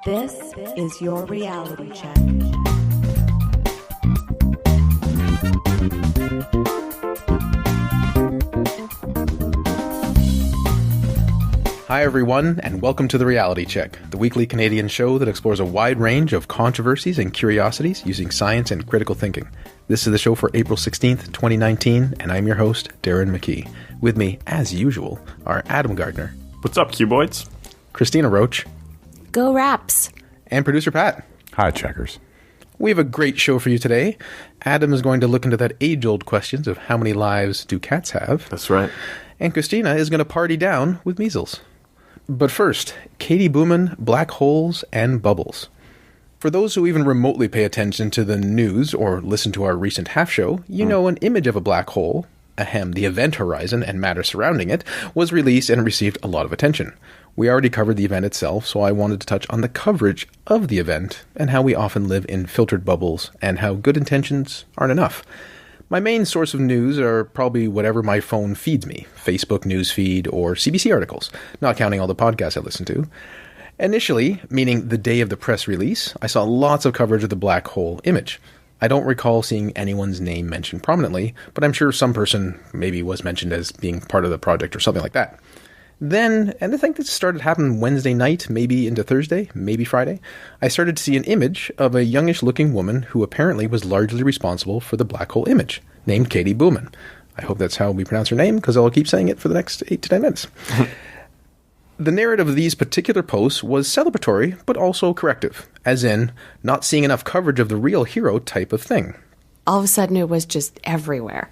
This is your reality check. Hi everyone, and welcome to The Reality Check, the weekly Canadian show that explores a wide range of controversies and curiosities using science and critical thinking. This is the show for April 16th, 2019, and I'm your host, Darren McKee. With me, as usual, are Adam Gardner. What's up, Cuboids? Cristina Roach. Go Raps! And producer Pat. Hi, Checkers. We have a great show for you today. Adam is going to look into that age-old questions of how many lives do cats have. That's right. And Cristina is going to party down with measles. But first, Katie Bouman, black holes, and bubbles. For those who even remotely pay attention to the news or listen to our recent half show, you know an image of a black hole, the event horizon and matter surrounding it, was released and received a lot of attention. We already covered the event itself, so I wanted to touch on the coverage of the event and how we often live in filtered bubbles and how good intentions aren't enough. My main source of news are probably whatever my phone feeds me, Facebook news feed or CBC articles, not counting all the podcasts I listen to. Initially, meaning the day of the press release, I saw lots of coverage of the black hole image. I don't recall seeing anyone's name mentioned prominently, but I'm sure some person maybe was mentioned as being part of the project or something like that. Then, and I think this started happening Wednesday night, maybe into Thursday, maybe Friday, I started to see an image of a youngish-looking woman who apparently was largely responsible for the black hole image, named Katie Bouman. I hope that's how we pronounce her name, because I'll keep saying it for the next 8 to 10 minutes. The narrative of these particular posts was celebratory, but also corrective, as in, not seeing enough coverage of the real hero type of thing. All of a sudden it was just everywhere.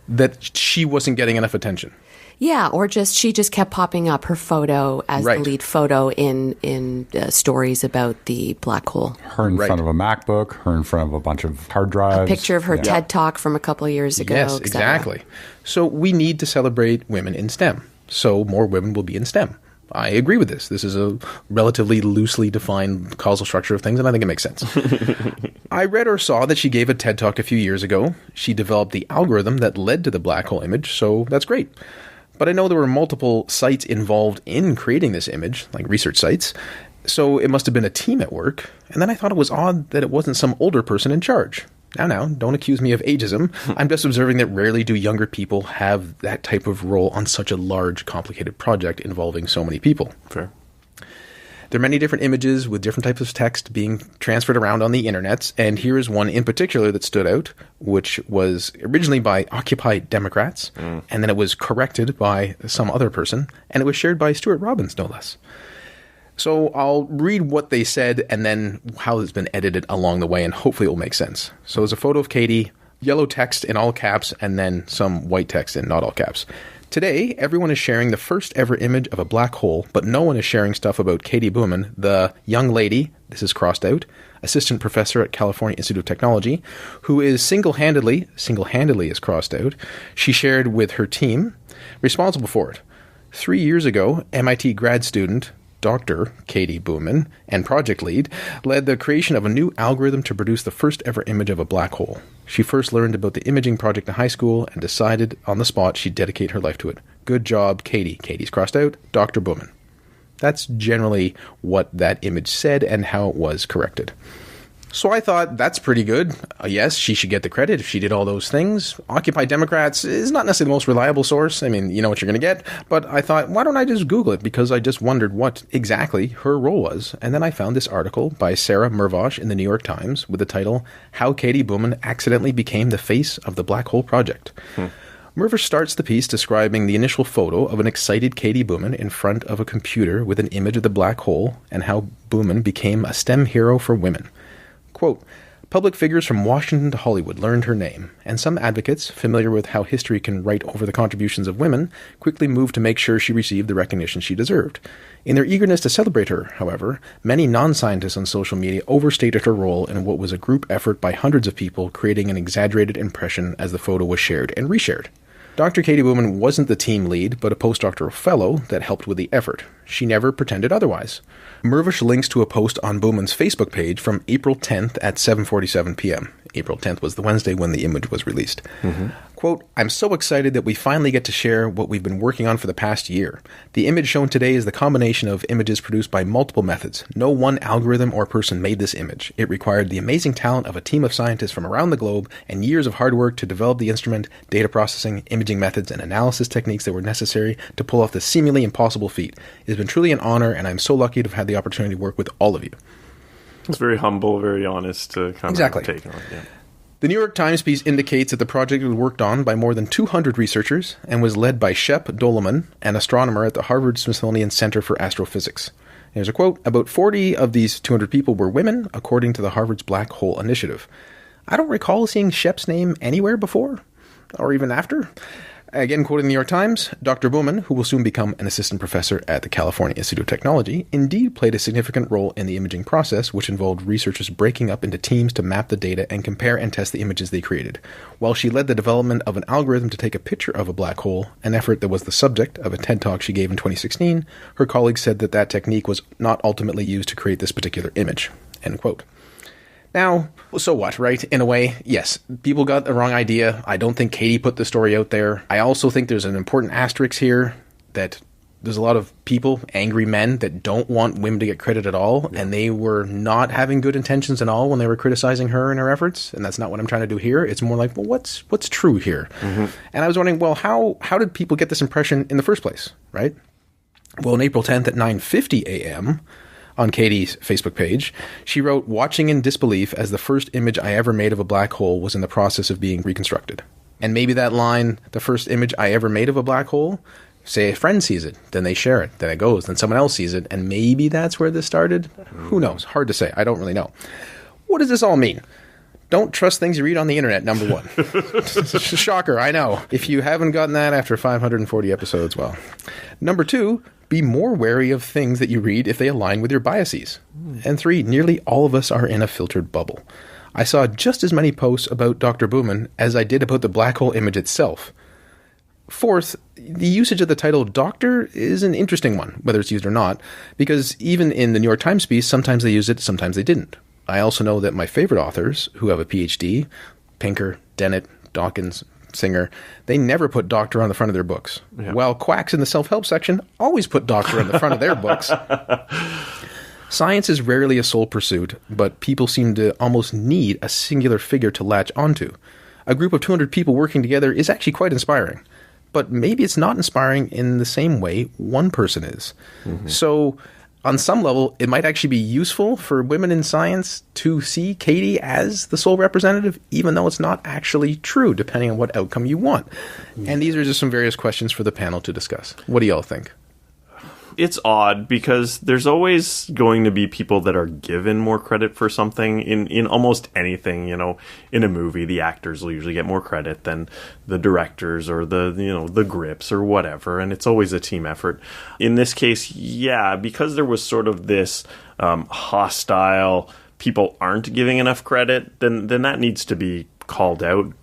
That she wasn't getting enough attention. Yeah, or she just kept popping up, her photo as the lead photo in stories about the black hole. Her in front of a MacBook, her in front of a bunch of hard drives. A picture of her TED Talk from a couple of years ago. Yes, exactly. So we need to celebrate women in STEM, so more women will be in STEM. I agree with this. This is a relatively loosely defined causal structure of things, and I think it makes sense. I read or saw that she gave a TED Talk a few years ago. She developed the algorithm that led to the black hole image, so that's great. But I know there were multiple sites involved in creating this image, like research sites, so it must have been a team at work. And then I thought it was odd that it wasn't some older person in charge. Now, don't accuse me of ageism. I'm just observing that rarely do younger people have that type of role on such a large, complicated project involving so many people. Fair. There are many different images with different types of text being transferred around on the internet, and here is one in particular that stood out, which was originally by Occupy Democrats, and then it was corrected by some other person, and it was shared by Stuart Robbins, no less. So I'll read what they said and then how it's been edited along the way, and hopefully it will make sense. So it's a photo of Katie, yellow text in all caps, and then some white text in not all caps. Today, everyone is sharing the first ever image of a black hole, but no one is sharing stuff about Katie Bouman, the young lady, this is crossed out, assistant professor at California Institute of Technology, who is single-handedly is crossed out, she shared with her team, responsible for it. 3 years ago, MIT grad student Dr. Katie Bouman and project lead led the creation of a new algorithm to produce the first ever image of a black hole. She first learned about the imaging project in high school and decided on the spot she'd dedicate her life to it. Good job, Katie. Katie's crossed out. Dr. Bouman. That's generally what that image said and how it was corrected. So I thought, that's pretty good. Yes, she should get the credit if she did all those things. Occupy Democrats is not necessarily the most reliable source. I mean, you know what you're going to get. But I thought, why don't I just Google it? Because I just wondered what exactly her role was. And then I found this article by Sarah Mervosh in the New York Times with the title, How Katie Bouman Accidentally Became the Face of the Black Hole Project. Mervosh starts the piece describing the initial photo of an excited Katie Bouman in front of a computer with an image of the black hole and how Bouman became a STEM hero for women. Quote, public figures from Washington to Hollywood learned her name, and some advocates, familiar with how history can write over the contributions of women, quickly moved to make sure she received the recognition she deserved. In their eagerness to celebrate her, however, many non-scientists on social media overstated her role in what was a group effort by hundreds of people, creating an exaggerated impression as the photo was shared and reshared. Dr. Katie Bouman wasn't the team lead, but a postdoctoral fellow that helped with the effort. She never pretended otherwise. Mervosh links to a post on Bouman's Facebook page from April 10th at 7:47 p.m. April 10th was the Wednesday when the image was released. Quote, I'm so excited that we finally get to share what we've been working on for the past year. The image shown today is the combination of images produced by multiple methods. No one algorithm or person made this image. It required the amazing talent of a team of scientists from around the globe and years of hard work to develop the instrument, data processing, imaging methods, and analysis techniques that were necessary to pull off this seemingly impossible feat. It has been truly an honor, and I'm so lucky to have had the opportunity to work with all of you. It's very humble, very honest to kind of take on it. Yeah. The New York Times piece indicates that the project was worked on by more than 200 researchers and was led by Shep Doleman, an astronomer at the Harvard-Smithsonian Center for Astrophysics. Here's a quote, about 40 of these 200 people were women, according to the Harvard's Black Hole Initiative. I don't recall seeing Shep's name anywhere before, or even after. Again, quoting the New York Times, Dr. Bouman, who will soon become an assistant professor at the California Institute of Technology, indeed played a significant role in the imaging process, which involved researchers breaking up into teams to map the data and compare and test the images they created. While she led the development of an algorithm to take a picture of a black hole, an effort that was the subject of a TED Talk she gave in 2016, her colleagues said that that technique was not ultimately used to create this particular image. End quote. Now, so what, right? In a way, yes, people got the wrong idea. I don't think Katie put the story out there. I also think there's an important asterisk here that there's a lot of people, angry men, that don't want women to get credit at all, and they were not having good intentions at all when they were criticizing her and her efforts, and that's not what I'm trying to do here. It's more like, well, what's true here? Mm-hmm. And I was wondering, well, how did people get this impression in the first place, right? Well, on April 10th at 9:50 a.m., on Katie's Facebook page, she wrote, watching in disbelief as the first image I ever made of a black hole was in the process of being reconstructed. And maybe that line, the first image I ever made of a black hole, say a friend sees it, then they share it, then it goes, then someone else sees it, and maybe that's where this started? Who knows? Hard to say. I don't really know. What does this all mean? Don't trust things you read on the internet, number one. Shocker, I know. If you haven't gotten that after 540 episodes, well. Number two, be more wary of things that you read if they align with your biases. And three, nearly all of us are in a filtered bubble. I saw just as many posts about Dr. Bouman as I did about the black hole image itself. Fourth, the usage of the title doctor is an interesting one, whether it's used or not, because even in the New York Times piece, sometimes they used it, sometimes they didn't. I also know that my favorite authors who have a PhD, Pinker, Dennett, Dawkins, Singer, they never put doctor on the front of their books. Yeah. While quacks in the self-help section always put doctor on the front of their books. Science is rarely a sole pursuit, but people seem to almost need a singular figure to latch onto. A group of 200 people working together is actually quite inspiring. But maybe it's not inspiring in the same way one person is. Mm-hmm. So on some level, it might actually be useful for women in science to see Katie as the sole representative, even though it's not actually true, depending on what outcome you want. And these are just some various questions for the panel to discuss. What do y'all think? It's odd because there's always going to be people that are given more credit for something in almost anything. In a movie, the actors will usually get more credit than the directors or the grips or whatever, and it's always a team effort. In this case, yeah, because there was sort of this hostile, people aren't giving enough credit, then that needs to be called out.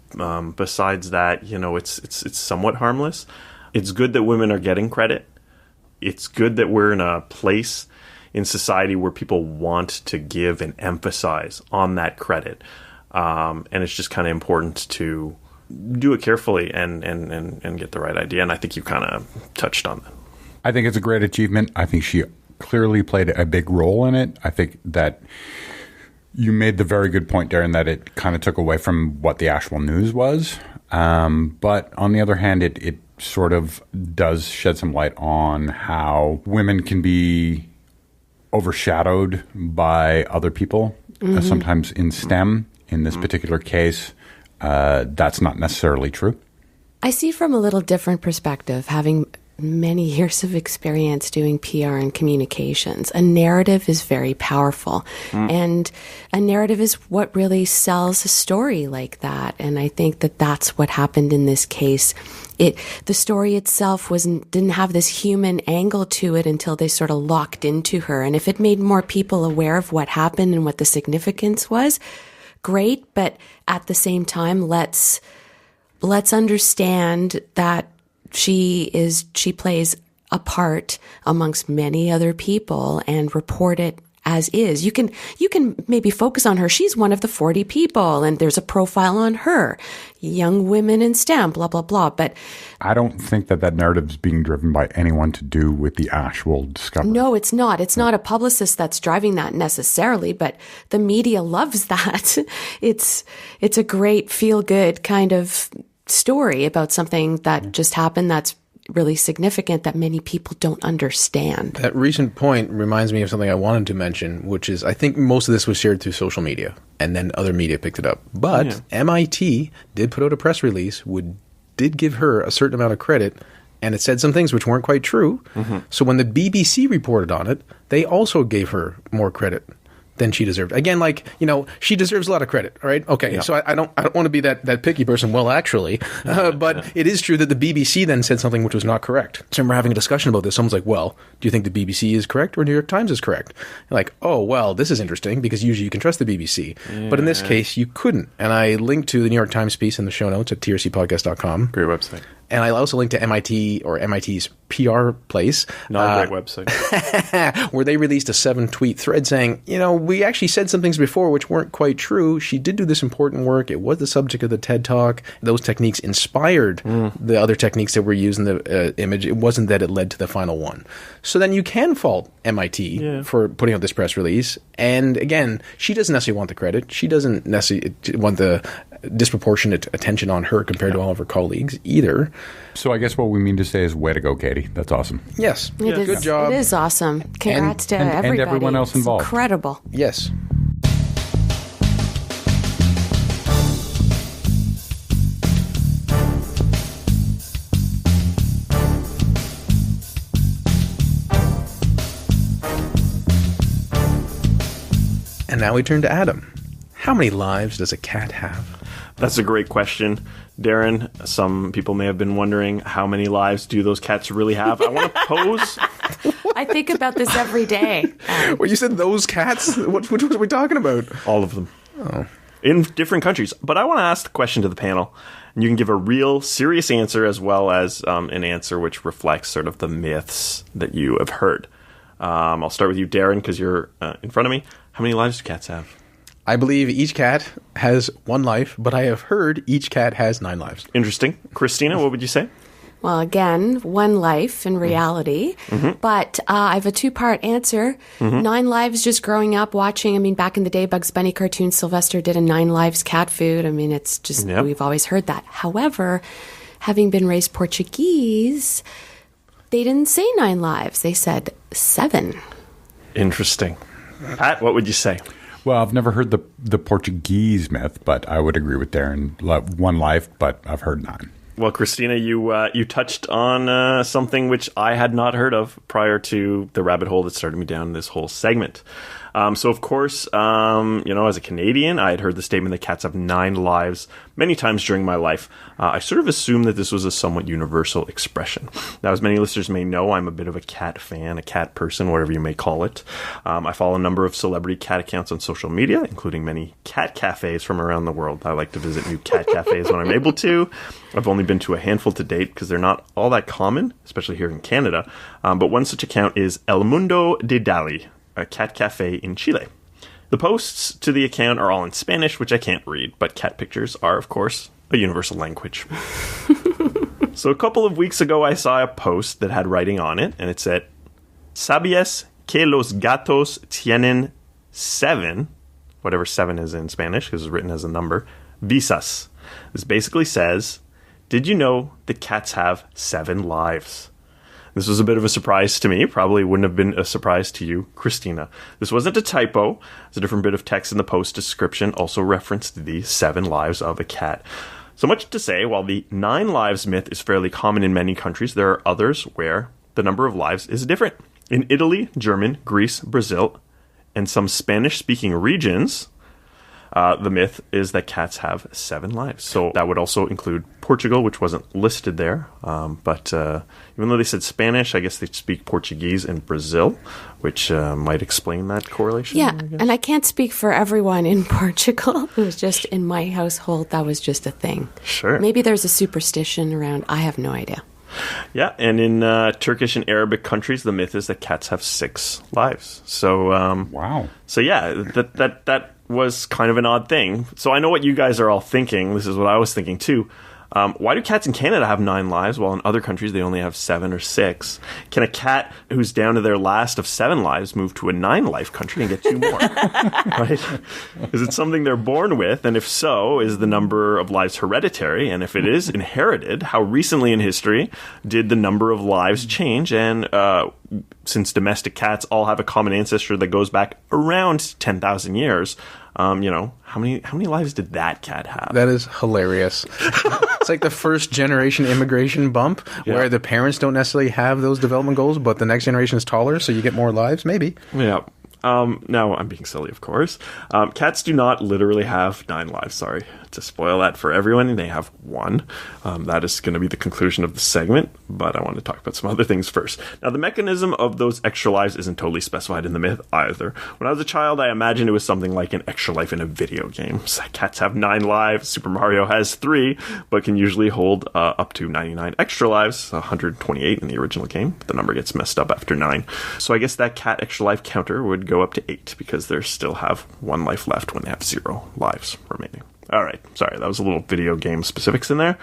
Besides that, it's somewhat harmless. It's good that women are getting credit. It's good that we're in a place in society where people want to give and emphasize on that credit. And it's just kind of important to do it carefully and get the right idea. And I think you kind of touched on that. I think it's a great achievement. I think she clearly played a big role in it. I think that you made the very good point, Darren, that it kind of took away from what the actual news was. But on the other hand, it sort of does shed some light on how women can be overshadowed by other people, sometimes in STEM. In this particular case, that's not necessarily true. I see from a little different perspective, having many years of experience doing PR and communications. A narrative is very powerful. And a narrative is what really sells a story like that. And I think that that's what happened in this case. The story itself didn't have this human angle to it until they sort of locked into her. And if it made more people aware of what happened and what the significance was, great. But at the same time, let's understand that she plays a part amongst many other people and report it as is. You can maybe focus on her. She's one of the 40 people, and there's a profile on her. Young women in STEM, blah, blah, blah. But I don't think that narrative is being driven by anyone to do with the actual discovery. no, it's not. It's not a publicist that's driving that necessarily, but the media loves that. It's a great feel-good kind of story about something that just happened that's really significant that many people don't understand. That recent point reminds me of something I wanted to mention, which is I think most of this was shared through social media, and then other media picked it up. But MIT did put out a press release, did give her a certain amount of credit, and it said some things which weren't quite true. So when the BBC reported on it, they also gave her more credit than she deserved. Again, she deserves a lot of credit, all right? Okay, so I don't want to be that picky person. Well, actually, but it is true that the BBC then said something which was not correct. So I remember having a discussion about this. Someone's like, well, do you think the BBC is correct or New York Times is correct? You're like, oh, well, this is interesting because usually you can trust the BBC. But in this case, you couldn't. And I linked to the New York Times piece in the show notes at trcpodcast.com. Great website. And I also linked to MIT or MIT's PR place. Not a great website. Where they released a 7-tweet thread saying, we actually said some things before which weren't quite true. She did do this important work. It was the subject of the TED Talk. Those techniques inspired the other techniques that were used in the image. It wasn't that it led to the final one. So then you can fault MIT for putting out this press release. And again, she doesn't necessarily want the credit. She doesn't necessarily want the disproportionate attention on her compared to all of her colleagues either. So I guess what we mean to say is way to go, Katie. That's awesome. Yes. Good job. It is awesome. Congrats to everybody. And everyone else involved. It's incredible. Yes. And now we turn to Adam. How many lives does a cat have? That's a great question, Darren. Some people may have been wondering, how many lives do those cats really have? I want to pose... I think about this every day. Well, you said those cats? Which ones are we talking about? All of them. Oh. In different countries. But I want to ask the question to the panel, and you can give a real serious answer as well as an answer which reflects sort of the myths that you have heard. I'll start with you, Darren, because you're in front of me. How many lives do cats have? I believe each cat has 1 life, but I have heard each cat has 9 lives. Interesting. Christina, what would you say? Well, again, 1 life in reality, but I have a 2-part answer. 9 lives just growing up watching. Back in the day, Bugs Bunny cartoons, Sylvester did a 9 lives cat food. It's just, we've always heard that. However, having been raised Portuguese, they didn't say 9 lives. They said 7. Interesting. Pat, what would you say? Well, I've never heard the Portuguese myth, but I would agree with Darren. 1 life, but I've heard 9. Well, Cristina, you touched on something which I had not heard of prior to the rabbit hole that started me down this whole segment. So, of course, as a Canadian, I had heard the statement that cats have 9 lives many times during my life. I sort of assumed that this was a somewhat universal expression. Now, as many listeners may know, I'm a bit of a cat fan, a cat person, whatever you may call it. I follow a number of celebrity cat accounts on social media, including many cat cafes from around the world. I like to visit new cat cafes when I'm able to. I've only been to a handful to date because they're not all that common, especially here in Canada. But one such account is El Mundo de Dali, a cat cafe in Chile. The posts to the account are all in Spanish, which I can't read, but cat pictures are, of course, a universal language. So a couple of weeks ago, I saw a post that had writing on it, and it said, "¿Sabías que los gatos tienen 7," whatever 7 is in Spanish, because it's written as a number, "visas." This basically says, did you know that cats have 7 lives? This was a bit of a surprise to me. Probably wouldn't have been a surprise to you, Cristina. This wasn't a typo. It's a different bit of text in the post description also referenced the 7 lives of a cat. So much to say, while the 9 lives myth is fairly common in many countries, there are others where the number of lives is different. In Italy, Germany, Greece, Brazil, and some Spanish-speaking regions, the myth is that cats have 7 lives. So that would also include Portugal, which wasn't listed there. But even though they said Spanish, I guess they speak Portuguese in Brazil, which might explain that correlation. Yeah, and I can't speak for everyone in Portugal. It was just in my household, that was just a thing. Sure. Maybe there's a superstition around. I have no idea. Yeah, and in Turkish and Arabic countries, the myth is that cats have 6 lives. So, Wow. So yeah, that was kind of an odd thing. So I know what you guys are all thinking. This is what I was thinking too. Why do cats in Canada have 9 lives while in other countries they only have 7 or 6? Can a cat who's down to their last of 7 lives move to a 9-life country and get 2 more? Right? Is it something they're born with? And if so, is the number of lives hereditary? And if it is inherited, how recently in history did the number of lives change? And since domestic cats all have a common ancestor that goes back around 10,000 years, how many lives did that cat have? That is hilarious. It's like the first generation immigration bump where the parents don't necessarily have those development goals, but the next generation is taller, so you get more lives, maybe. Yeah. Now, I'm being silly, of course. Cats do not literally have 9 lives. Sorry to spoil that for everyone. They have 1. That is going to be the conclusion of the segment, but I want to talk about some other things first. Now, the mechanism of those extra lives isn't totally specified in the myth either. When I was a child, I imagined it was something like an extra life in a video game. So cats have 9 lives. Super Mario has 3, but can usually hold up to 99 extra lives, 128 in the original game. The number gets messed up after 9. So I guess that cat extra life counter would go up to 8 because they still have 1 life left when they have 0 lives remaining. All right, sorry, that was a little video game specifics in there.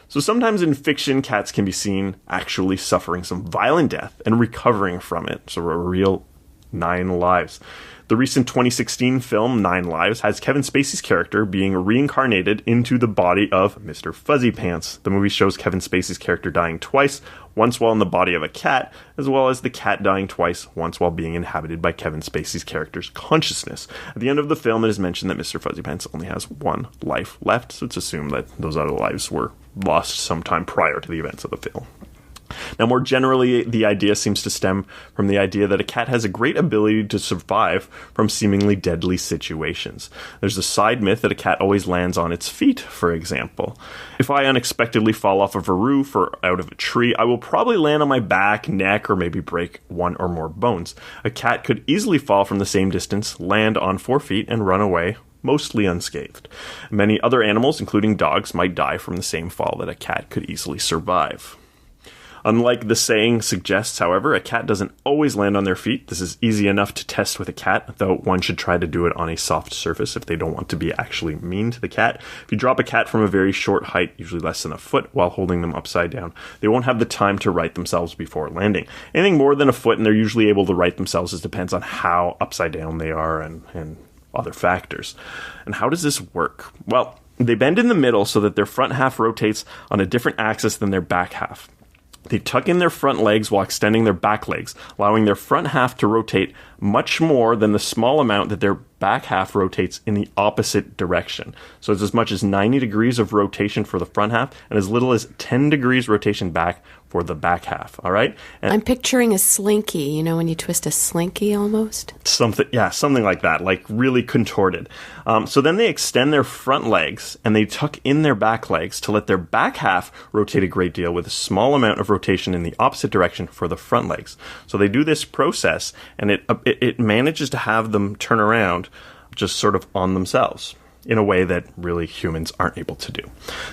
So sometimes in fiction, cats can be seen actually suffering some violent death and recovering from it. So a real 9 lives. The recent 2016 film 9 Lives has Kevin Spacey's character being reincarnated into the body of Mr. Fuzzy Pants. The movie shows Kevin Spacey's character dying twice, once while in the body of a cat, as well as the cat dying twice, once while being inhabited by Kevin Spacey's character's consciousness. At the end of the film, it is mentioned that Mr. Fuzzy Pants only has 1 life left, so it's assumed that those other lives were lost sometime prior to the events of the film. Now, more generally, the idea seems to stem from the idea that a cat has a great ability to survive from seemingly deadly situations. There's a side myth that a cat always lands on its feet, for example. If I unexpectedly fall off of a roof or out of a tree, I will probably land on my back, neck, or maybe break 1 or more bones. A cat could easily fall from the same distance, land on 4 feet, and run away, mostly unscathed. Many other animals, including dogs, might die from the same fall that a cat could easily survive. Unlike the saying suggests, however, a cat doesn't always land on their feet. This is easy enough to test with a cat, though one should try to do it on a soft surface if they don't want to be actually mean to the cat. If you drop a cat from a very short height, usually less than a foot, while holding them upside down, they won't have the time to right themselves before landing. Anything more than a foot, and they're usually able to right themselves, it depends on how upside down they are and other factors. And how does this work? Well, they bend in the middle so that their front half rotates on a different axis than their back half. They tuck in their front legs while extending their back legs, allowing their front half to rotate much more than the small amount that their back half rotates in the opposite direction. So it's as much as 90 degrees of rotation for the front half and as little as 10 degrees rotation back for the back half. All right? And I'm picturing a slinky, you know, when you twist a slinky almost? Something like that, like really contorted. So then they extend their front legs and they tuck in their back legs to let their back half rotate a great deal with a small amount of rotation in the opposite direction for the front legs. So they do this process and it manages to have them turn around just sort of on themselves in a way that really humans aren't able to do.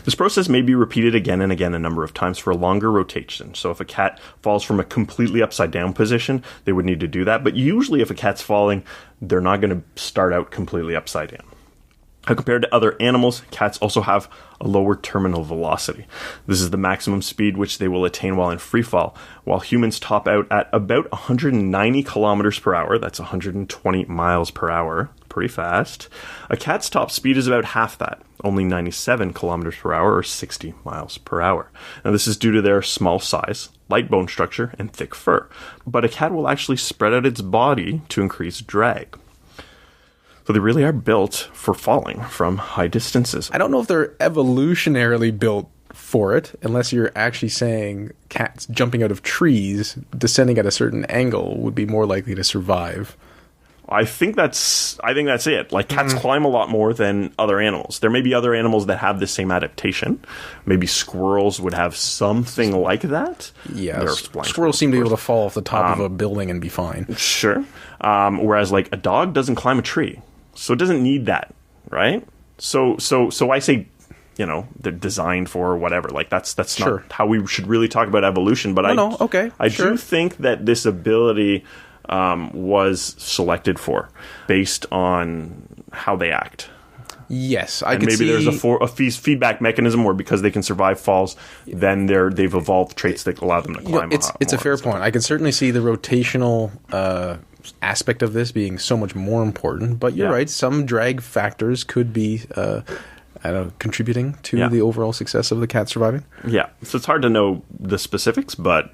This process may be repeated again and again a number of times for a longer rotation. So if a cat falls from a completely upside down position, they would need to do that. But usually if a cat's falling, they're not going to start out completely upside down. Compared to other animals, cats also have a lower terminal velocity. This is the maximum speed which they will attain while in free fall, while humans top out at about 190 kilometers per hour. That's 120 miles per hour. Pretty fast. A cat's top speed is about half that, only 97 kilometers per hour or 60 miles per hour. Now this is due to their small size, light bone structure, and thick fur. But a cat will actually spread out its body to increase drag. So they really are built for falling from high distances. I don't know if they're evolutionarily built for it, unless you're actually saying cats jumping out of trees, descending at a certain angle, would be more likely to survive. I think that's it. Like, cats climb a lot more than other animals. There may be other animals that have the same adaptation. Maybe squirrels would have something like that. Yeah, squirrels seem to be able to fall off the top of a building and be fine. Sure. Whereas, like, a dog doesn't climb a tree. So it doesn't need that, right? So I say, they're designed for or whatever. Like that's Sure. not how we should really talk about evolution. But I do think that this ability was selected for based on how they act. Yes, And maybe there's a feedback mechanism where because they can survive falls, then they've evolved traits that allow them to climb. It's a fair point. I can certainly see the rotational aspect of this being so much more important. But you're right. Some drag factors could be contributing to the overall success of the cat surviving. Yeah. So it's hard to know the specifics, but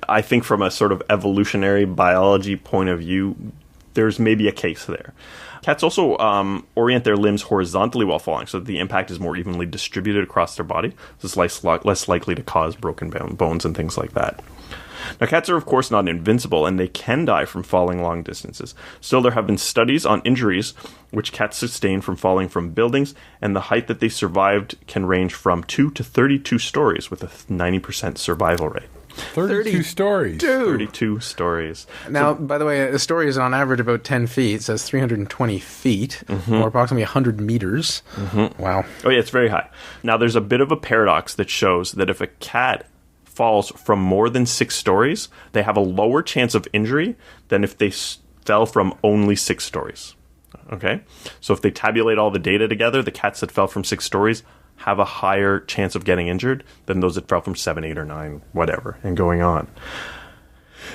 I think from a sort of evolutionary biology point of view, there's maybe a case there. Cats also orient their limbs horizontally while falling, so that the impact is more evenly distributed across their body. So it's less likely to cause broken bones and things like that. Now, cats are, of course, not invincible, and they can die from falling long distances. Still, there have been studies on injuries which cats sustain from falling from buildings, and the height that they survived can range from 2 to 32 stories, with a 90% survival rate. 32 stories. 32 stories. Now, by the way, a story is on average about 10 feet. It says 320 feet, or approximately 100 meters. Wow. Oh, yeah, it's very high. Now, there's a bit of a paradox that shows that if a cat falls from more than 6 stories, they have a lower chance of injury than if they fell from only 6 stories. Okay? So if they tabulate all the data together, the cats that fell from 6 stories have a higher chance of getting injured than those that fell from 7, 8, or 9, whatever, and going on.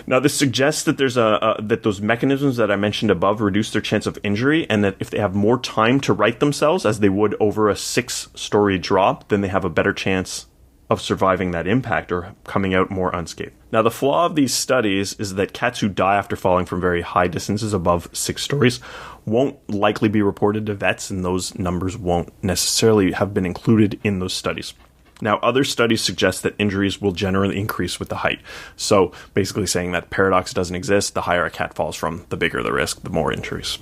Now, this suggests that there's that those mechanisms that I mentioned above reduce their chance of injury, and that if they have more time to right themselves, as they would over a 6-story drop, then they have a better chance of surviving that impact or coming out more unscathed. Now, the flaw of these studies is that cats who die after falling from very high distances above 6 stories won't likely be reported to vets, and those numbers won't necessarily have been included in those studies. Now, other studies suggest that injuries will generally increase with the height. So, basically saying that paradox doesn't exist. The higher a cat falls from, the bigger the risk, the more injuries.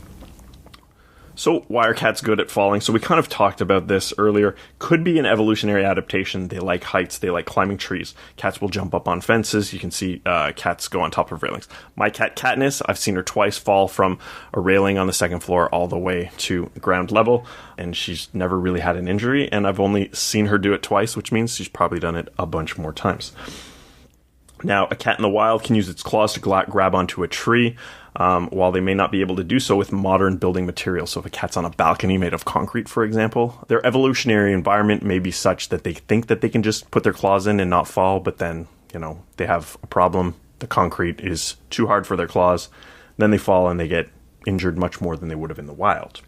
So, why are cats good at falling? So, we kind of talked about this earlier. Could be an evolutionary adaptation. They like heights. They like climbing trees. Cats will jump up on fences. You can see cats go on top of railings. My cat, Katniss, I've seen her twice fall from a railing on the 2nd floor all the way to ground level, and she's never really had an injury, and I've only seen her do it twice, which means she's probably done it a bunch more times. Now, a cat in the wild can use its claws to grab onto a tree, while they may not be able to do so with modern building materials. So if a cat's on a balcony made of concrete, for example, their evolutionary environment may be such that they think that they can just put their claws in and not fall, but then, they have a problem. The concrete is too hard for their claws. Then they fall and they get injured much more than they would have in the wild.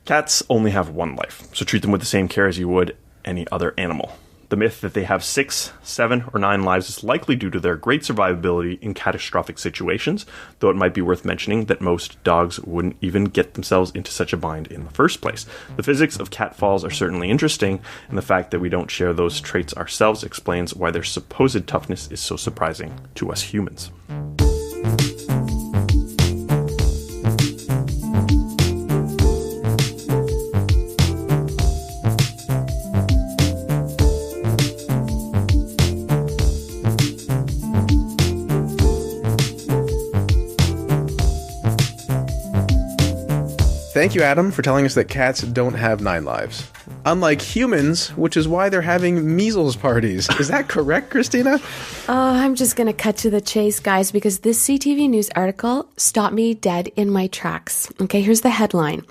Cats only have one life, so treat them with the same care as you would any other animal. The myth that they have 6, 7, or 9 lives is likely due to their great survivability in catastrophic situations, though it might be worth mentioning that most dogs wouldn't even get themselves into such a bind in the first place. The physics of cat falls are certainly interesting, and the fact that we don't share those traits ourselves explains why their supposed toughness is so surprising to us humans. Thank you, Adam, for telling us that cats don't have 9 lives. Unlike humans, which is why they're having measles parties. Is that correct, Cristina? I'm just going to cut to the chase, guys, because this CTV News article stopped me dead in my tracks. Okay, here's the headline.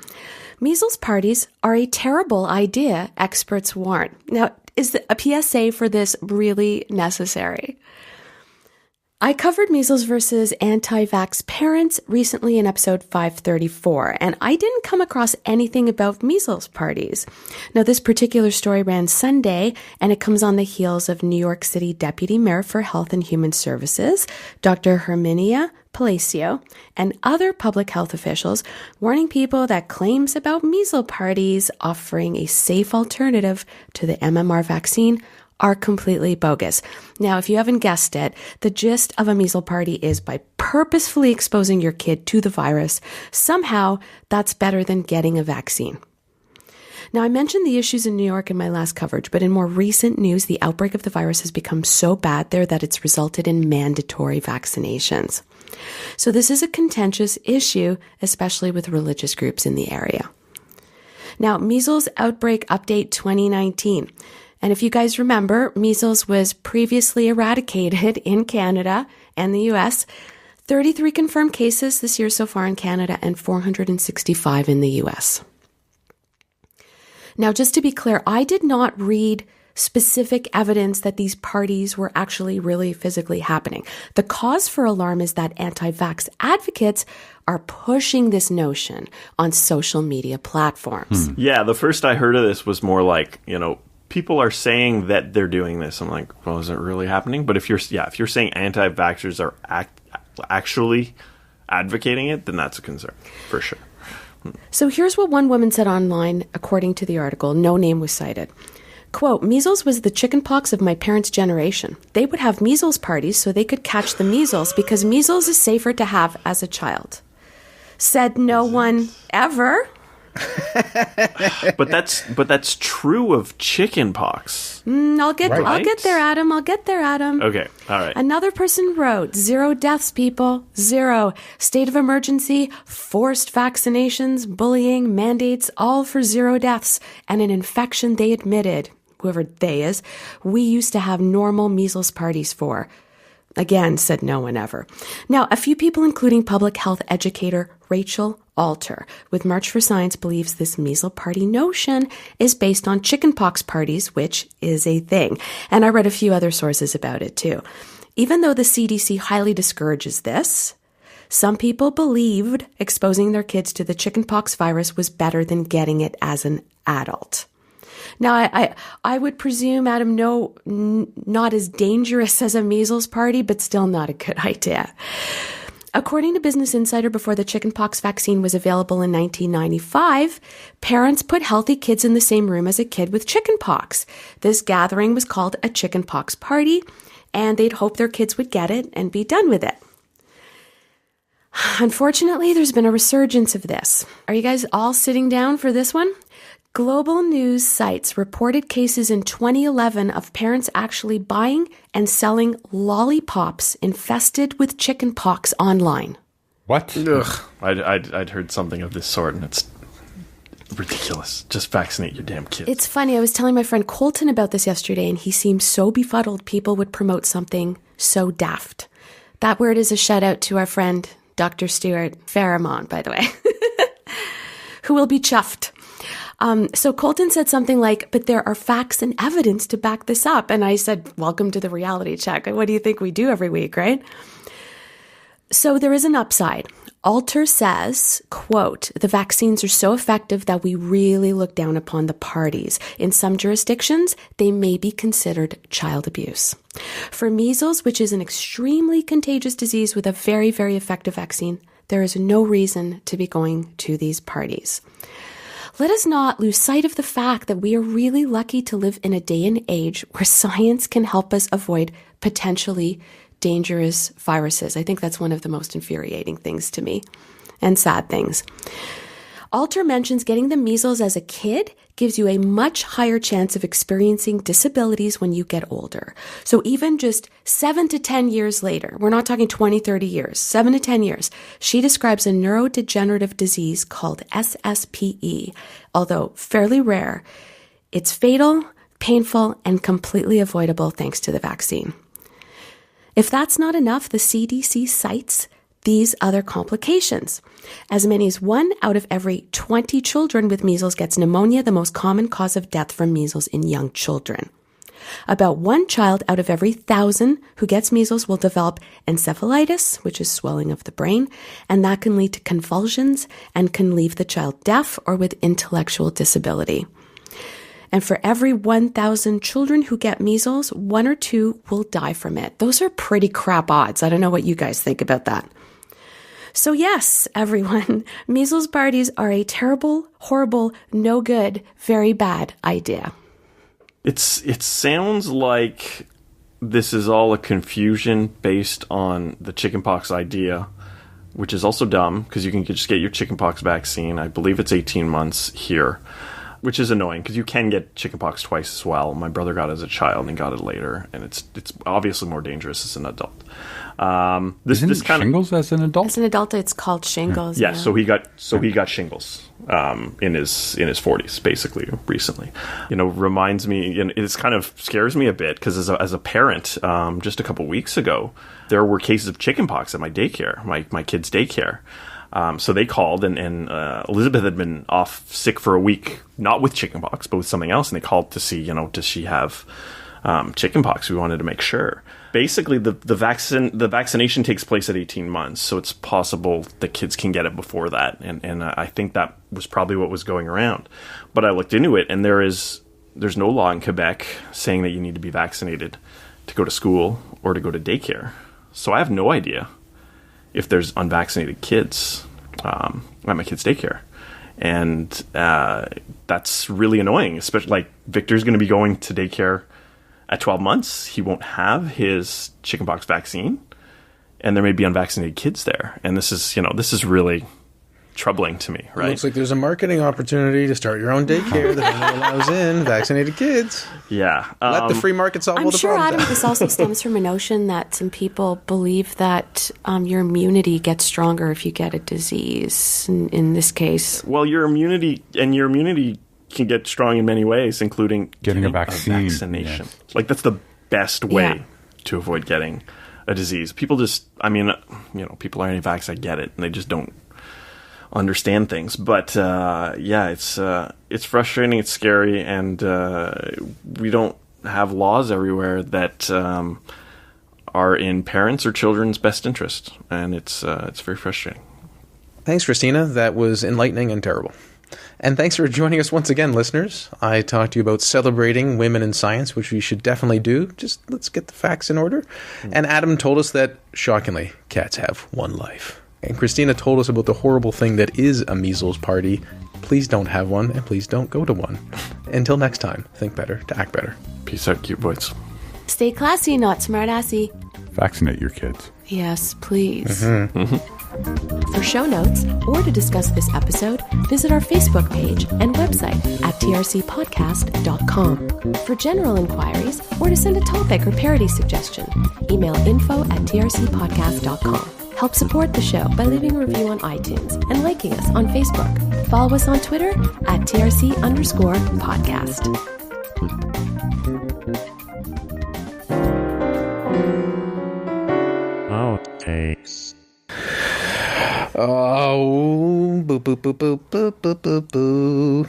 Measles parties are a terrible idea, experts warn. Now, is a PSA for this really necessary? I covered measles versus anti-vax parents recently in episode 534, and I didn't come across anything about measles parties. Now, this particular story ran Sunday, and it comes on the heels of New York City Deputy Mayor for Health and Human Services, Dr. Herminia Palacio, and other public health officials warning people that claims about measles parties offering a safe alternative to the MMR vaccine are completely bogus. Now, if you haven't guessed it, the gist of a measles party is by purposefully exposing your kid to the virus. Somehow, that's better than getting a vaccine. Now, I mentioned the issues in New York in my last coverage, but in more recent news, the outbreak of the virus has become so bad there that it's resulted in mandatory vaccinations. So this is a contentious issue, especially with religious groups in the area. Now, measles outbreak update 2019. And if you guys remember, measles was previously eradicated in Canada and the US. 33 confirmed cases this year so far in Canada and 465 in the US. Now, just to be clear, I did not read specific evidence that these parties were actually really physically happening. The cause for alarm is that anti-vax advocates are pushing this notion on social media platforms. Yeah, the first I heard of this was more like, people are saying that they're doing this. I'm like, well, is it really happening? But if you're saying anti-vaxxers are actually advocating it, then that's a concern for sure. So here's what one woman said online, according to the article. No name was cited. Quote, measles was the chickenpox of my parents' generation. They would have measles parties so they could catch the measles because measles is safer to have as a child. Said no one ever. But that's true of chickenpox. I'll get there, Adam. I'll get there, Adam. Okay, all right. Another person wrote, 0 deaths, people. 0. State of emergency, forced vaccinations, bullying, mandates, all for 0 deaths. And an infection they admitted, whoever they is, we used to have normal measles parties for. Again, said no one ever. Now, a few people, including public health educator Rachel Alter with March for Science, believes this measles party notion is based on chickenpox parties, which is a thing. And I read a few other sources about it too. Even though the CDC highly discourages this, some people believed exposing their kids to the chickenpox virus was better than getting it as an adult. Now, I would presume, Adam, no, not as dangerous as a measles party, but still not a good idea. According to Business Insider, before the chickenpox vaccine was available in 1995, parents put healthy kids in the same room as a kid with chickenpox. This gathering was called a chickenpox party, and they'd hope their kids would get it and be done with it. Unfortunately, there's been a resurgence of this. Are you guys all sitting down for this one? Global news sites reported cases in 2011 of parents actually buying and selling lollipops infested with chickenpox online. What? Ugh. I'd heard something of this sort, and it's ridiculous. Just vaccinate your damn kids. It's funny. I was telling my friend Colton about this yesterday, and he seemed so befuddled people would promote something so daft. That word is a shout out to our friend, Dr. Stuart Fairmont, by the way, who will be chuffed. So Colton said something like, but there are facts and evidence to back this up. And I said, welcome to the reality check. What do you think we do every week, right? So there is an upside. Alter says, quote, the vaccines are so effective that we really look down upon the parties. In some jurisdictions, they may be considered child abuse. For measles, which is an extremely contagious disease with a very, very effective vaccine, there is no reason to be going to these parties. Let us not lose sight of the fact that we are really lucky to live in a day and age where science can help us avoid potentially dangerous viruses. I think that's one of the most infuriating things to me, and sad things. Alter mentions getting the measles as a kid gives you a much higher chance of experiencing disabilities when you get older. So even just 7 to 10 years later, we're not talking 20, 30 years, 7 to 10 years, she describes a neurodegenerative disease called SSPE. Although fairly rare, it's fatal, painful, and completely avoidable thanks to the vaccine. If that's not enough, the CDC cites these other complications. As many as 1 out of every 20 children with measles gets pneumonia, the most common cause of death from measles in young children. About 1 child out of every 1,000 who gets measles will develop encephalitis, which is swelling of the brain, and that can lead to convulsions and can leave the child deaf or with intellectual disability. And for every 1,000 children who get measles, 1 or 2 will die from it. Those are pretty crap odds. I don't know what you guys think about that. So yes, everyone, measles parties are a terrible, horrible, no good, very bad idea. It sounds like this is all a confusion based on the chickenpox idea, which is also dumb because you can just get your chickenpox vaccine. I believe it's 18 months here, which is annoying because you can get chickenpox twice as well. My brother got it as a child and got it later, and it's obviously more dangerous as an adult. Isn't shingles as an adult? As an adult, it's called shingles. Yeah. So he got shingles in his 40s, basically, recently. Reminds me, and it kind of scares me a bit, because as a parent, just a couple weeks ago, there were cases of chickenpox at my daycare, my kids' daycare. So they called, and Elizabeth had been off sick for a week, not with chickenpox, but with something else, and they called to see, does she have chickenpox? We wanted to make sure. Basically, the vaccination takes place at 18 months, so it's possible that kids can get it before that, and I think that was probably what was going around. But I looked into it, and there's no law in Quebec saying that you need to be vaccinated to go to school or to go to daycare. So I have no idea if there's unvaccinated kids at my kid's daycare, and that's really annoying. Especially, like, Victor's going to be going to daycare at 12 months. He won't have his chickenpox vaccine, and there may be unvaccinated kids there. And this is really troubling to me, right? It looks like there's a marketing opportunity to start your own daycare that only allows in vaccinated kids. Yeah. Let the free market solve all I'm the sure, problems. Adam, this also stems from a notion that some people believe that your immunity gets stronger if you get a disease, in this case. Well, your immunity can get strong in many ways, including Getting a vaccination. Yeah. Like, that's the best way to avoid getting a disease. People just, people are anti-vax, I get it, and they just don't understand things. But it's frustrating, it's scary, and we don't have laws everywhere that are in parents' or children's best interest, and it's very frustrating. Thanks, Cristina. That was enlightening and terrible. And thanks for joining us once again, listeners. I talked to you about celebrating women in science, which we should definitely do. Just let's get the facts in order. And Adam told us that, shockingly, cats have one life. And Cristina told us about the horrible thing that is a measles party. Please don't have one, and please don't go to one. Until next time, think better to act better. Peace out, cute boys. Stay classy, not smart-assy. Vaccinate your kids. Yes, please. Mm-hmm. For show notes or to discuss this episode, visit our Facebook page and website at trcpodcast.com. For general inquiries or to send a topic or parody suggestion, email info@trcpodcast.com. Help support the show by leaving a review on iTunes and liking us on Facebook. Follow us on Twitter at TRC_podcast. Outtakes. Oh, boo, boo, boo, boo, boo, boo, boo, boo.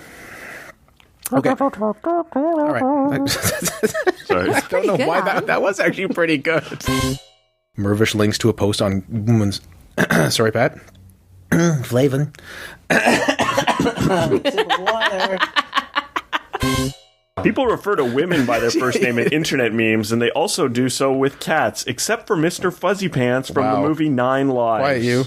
Okay. All right. Sorry. I don't know good, why Adam. that was actually pretty good. Mervish links to a post on Bouman's. Sorry, Pat. Flavin. People refer to women by their first name in internet memes, and they also do so with cats, except for Mr. Fuzzy Pants from the movie 9 Lives. Quiet you.